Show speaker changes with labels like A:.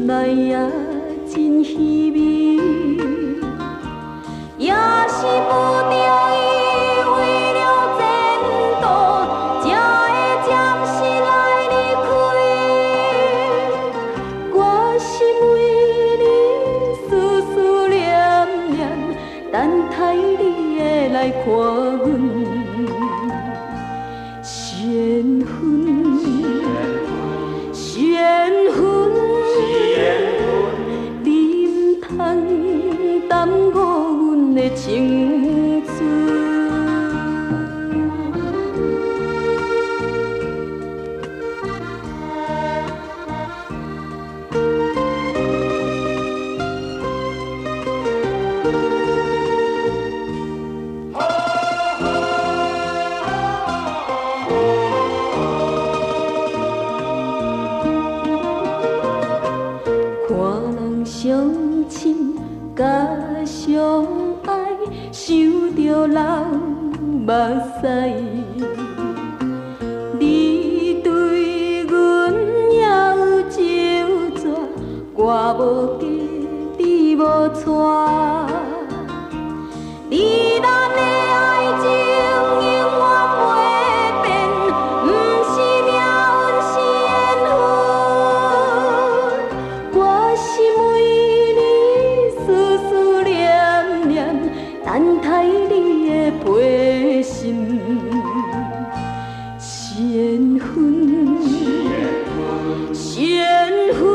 A: 来也真稀微，也是不着伊为了前途，才会暂时来离开。我心为你思思念念，等待你的来看阮。缘分，缘分，你唔通耽误阮的青春。看人相亲甲相爱，想着流目屎。你对阮也有招纸，我无嫁，你无娶。你咱的爱情永远袂变，不是命运是缘分。我心为你思思念念，等待你的陪心。缘分，缘分。